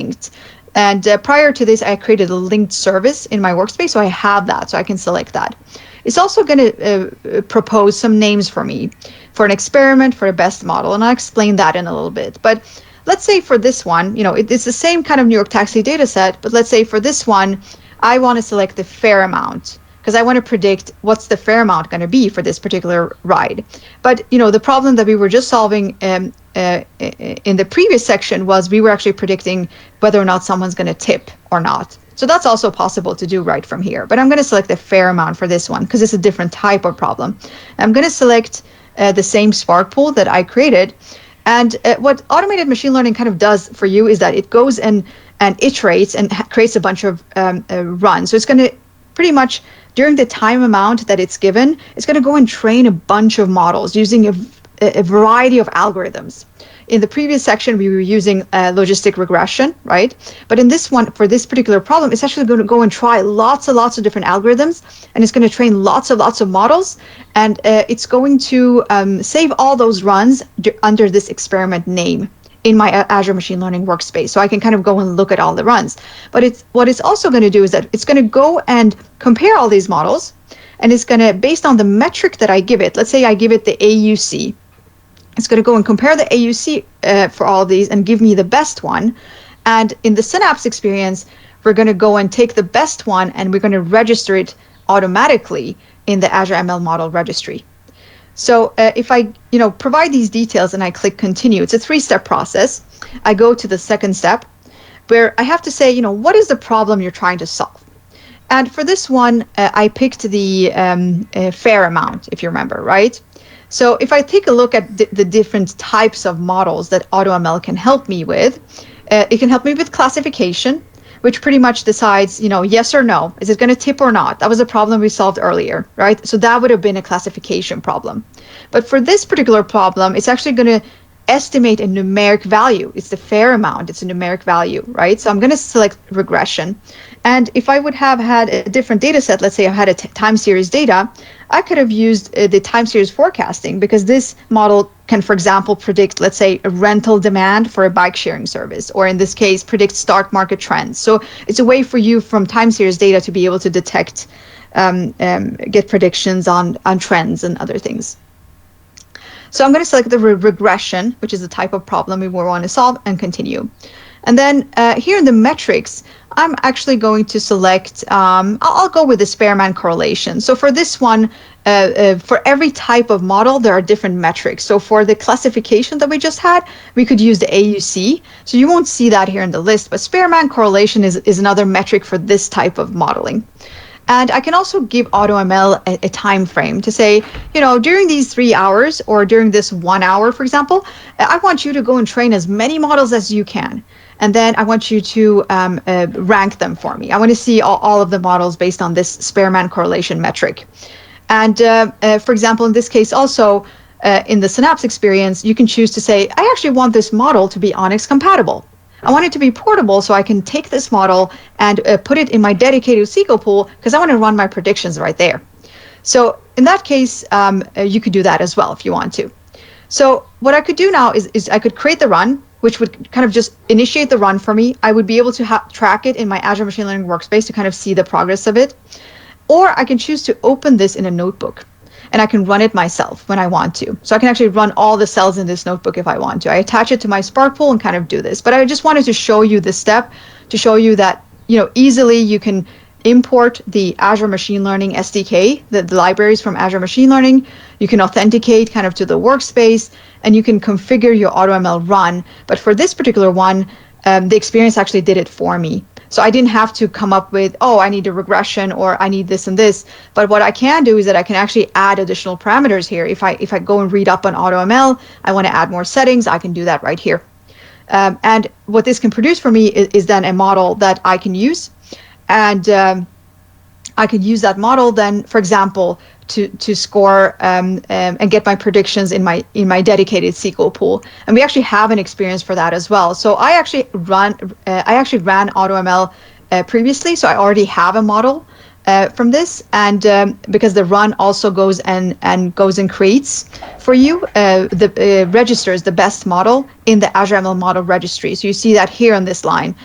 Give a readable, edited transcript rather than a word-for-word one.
linked. And prior to this, I created a linked service in my workspace, so I have that, so I can select that. It's also going to propose some names for me for an experiment for a best model, and I'll explain that in a little bit. But let's say for this one, it's the same kind of New York Taxi data set, but let's say for this one, I want to select the fare amount because I want to predict what's the fare amount going to be for this particular ride. But the problem that we were just solving in the previous section was we were actually predicting whether or not someone's going to tip or not. So that's also possible to do right from here. But I'm going to select the fare amount for this one because it's a different type of problem. I'm going to select the same Spark pool that I created. And what automated machine learning kind of does for you is that it goes and iterates and creates a bunch of runs. So it's going to pretty much, during the time amount that it's given, it's going to go and train a bunch of models using a variety of algorithms. In the previous section, we were using logistic regression, right? But in this one, for this particular problem, it's actually going to go and try lots and lots of different algorithms, and it's going to train lots of models, and it's going to save all those runs under this experiment name in my Azure Machine Learning workspace. So I can kind of go and look at all the runs. But what it's also going to do is that it's going to go and compare all these models, and it's going to, based on the metric that I give it, let's say I give it the AUC, it's going to go and compare the AUC for all of these and give me the best one. And in the Synapse experience, we're going to go and take the best one and we're going to register it automatically in the Azure ML model registry. So if I provide these details and I click continue, it's a 3-step process. I go to the second step where I have to say, what is the problem you're trying to solve? And for this one, I picked the fare amount, if you remember, right? So if I take a look at the different types of models that AutoML can help me with, it can help me with classification, which pretty much decides, yes or no, is it going to tip or not? That was a problem we solved earlier, right? So that would have been a classification problem. But for this particular problem, it's actually going to estimate a numeric value. It's the fare amount, it's a numeric value, right? So I'm going to select regression. And if I would have had a different data set, let's say I had a time series data, I could have used the time series forecasting because this model can, for example, predict, let's say, a rental demand for a bike sharing service, or in this case, predict stock market trends. So it's a way for you from time series data to be able to detect, get predictions on trends and other things. So I'm going to select the regression, which is the type of problem we want to solve, and continue. And then here in the metrics, I'm actually going to select, I'll go with the Spearman correlation. So for this one, for every type of model, there are different metrics. So for the classification that we just had, we could use the AUC. So you won't see that here in the list, but Spearman correlation is another metric for this type of modeling. And I can also give AutoML a time frame to say, during these 3 hours or during this 1 hour, for example, I want you to go and train as many models as you can. And then I want you to rank them for me. I want to see all of the models based on this Spearman correlation metric. And for example, in this case also, in the Synapse experience, you can choose to say, I actually want this model to be ONNX compatible. I want it to be portable so I can take this model and put it in my dedicated SQL pool because I want to run my predictions right there. So in that case, you could do that as well if you want to. So what I could do now is I could create the run, which would kind of just initiate the run for me. I would be able to track it in my Azure Machine Learning workspace to kind of see the progress of it. Or I can choose to open this in a notebook, and I can run it myself when I want to. So I can actually run all the cells in this notebook if I want to. I attach it to my Spark pool and kind of do this. But I just wanted to show you this step to show you that easily you can import the Azure Machine Learning SDK, the libraries from Azure Machine Learning. You can authenticate kind of to the workspace, and you can configure your AutoML run. But for this particular one, the experience actually did it for me. So I didn't have to come up with, I need a regression or I need this and this. But what I can do is that I can actually add additional parameters here. If I go and read up on AutoML, I want to add more settings, I can do that right here. And what this can produce for me is then a model that I can use. And I could use that model then, for example, to score and get my predictions in my dedicated SQL pool. And we actually have an experience for that as well. So I actually ran AutoML previously, so I already have a model from this, and because the run also goes and creates for you registers the best model in the Azure ML model registry. So you see that here on this line.